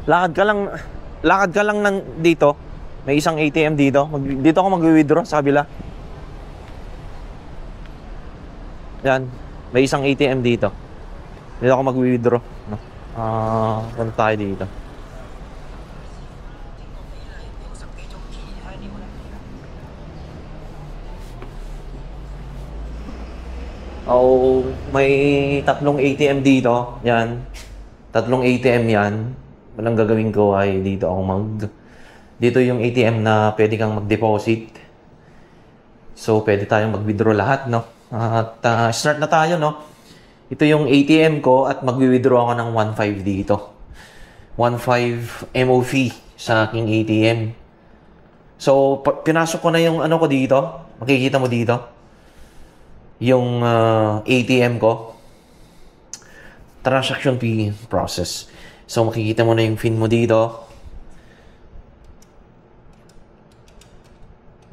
Lakad ka lang dito. May isang ATM dito. Dito ako mag-withdraw sa kabila. Yan. May isang ATM dito. Dito ako mag-withdraw. No? Punta tayo dito. May tatlong ATM dito. Yan. Tatlong ATM yan. Walang gagawin ko ay dito ako dito yung ATM na pwede kang mag-deposit. So, pwede tayong mag-withdraw lahat, no? At start na tayo, no? Ito yung ATM ko at mag-withdraw ako ng 1.5 dito. 1.5 MO fee sa aking ATM. So, pinasok ko na yung ano ko dito. Makikita mo dito. Yung ATM ko. Transaction fee process. So, makikita mo na yung PIN mo dito.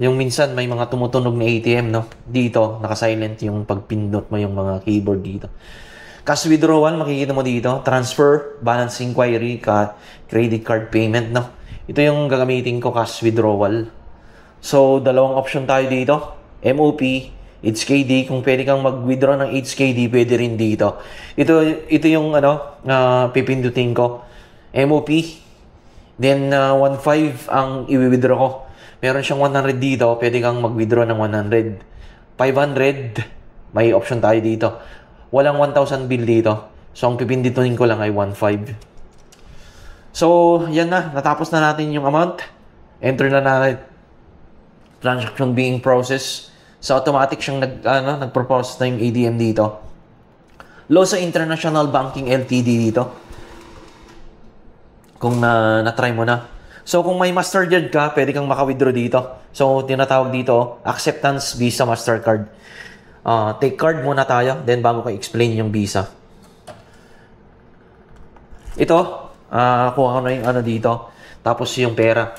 Yung minsan may mga tumutunog na ATM, no? Dito, naka-silent yung pag-pindot mo yung mga keyboard dito. Cash withdrawal, makikita mo dito. Transfer, balance inquiry, credit card payment, no? Ito yung gagamitin ko, cash withdrawal. So, dalawang option tayo dito. MOP, HKD. Kung pwede kang mag-withdraw ng HKD, pwede rin dito. Ito yung pipindutin ko. MOP. Then, 1.5 ang i-withdraw ko. Meron siyang 100 dito, pwede kang mag-withdraw ng 100. 500, may option tayo dito. Walang 1,000 bill dito. So, ang pipindutin ko lang ay 1.5. So, yan na. Natapos na natin yung amount. Enter na natin. Transaction being processed. So, automatic siyang nag-process na yung ATM dito. Losa International Banking Ltd dito. Kung na-try mo na. So, kung may Mastercard ka, pwede kang maka-withdraw dito. So, tinatawag dito, Acceptance Visa Mastercard. Take card muna tayo, then bago ko explain yung Visa. Ito, kuha ko na yung dito. Tapos yung pera.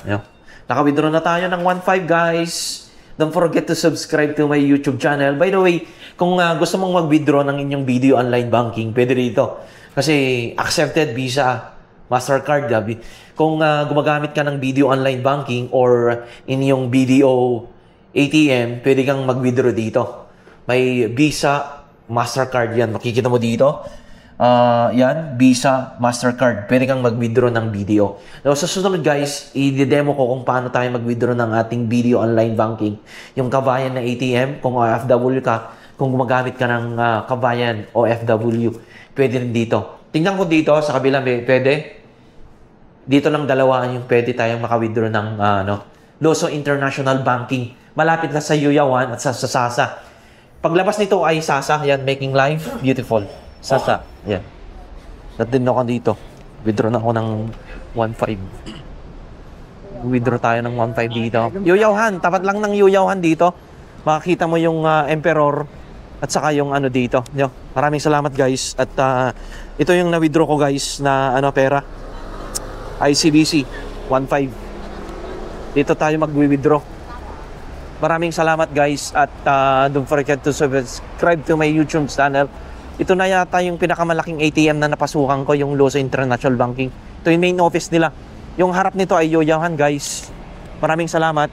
Naka-withdraw na tayo ng 1.5, guys. Don't forget to subscribe to my YouTube channel. By the way, kung gusto mong mag-withdraw ng inyong video online banking, pwede dito. Kasi accepted Visa Mastercard, gabi. Kung gumagamit ka ng video online banking or inyong video ATM, pwede kang mag-withdraw dito. May Visa, Mastercard yan. Makikita mo dito. Yan, Visa, Mastercard. Pwede kang mag-withdraw ng video. So, sa susunod guys, i-demo ko kung paano tayo mag-withdraw ng ating video online banking. Yung kabayan na ATM, kung OFW ka, kung gumagamit ka ng kabayan OFW, pwede rin dito. Tingnan ko dito, sa kabila, pwede. Dito lang dalawaan yung pwede tayong maka-withdraw ng Loso International Banking. Malapit na sa Yuyawan at sa Sasa. Paglabas nito ay Sasa. Yan, making life beautiful. Sasa. Yan. Natin ako dito. Withdraw na ako ng 1.5. Withdraw tayo ng 1.5 dito. Yuyawan. Tapat lang ng Yuyawan dito. Makikita mo yung Emperor at saka yung dito. Maraming salamat guys. At ito yung na-withdraw ko guys na pera. ICBC 1.5. Dito tayo mag-withdraw. Maraming salamat guys at don't forget to subscribe to my YouTube channel. Ito na yata yung pinakamalaking ATM na napasukan ko, yung Loso International Banking. Ito yung main office nila. Yung harap nito ay Yoyahan guys. Maraming salamat.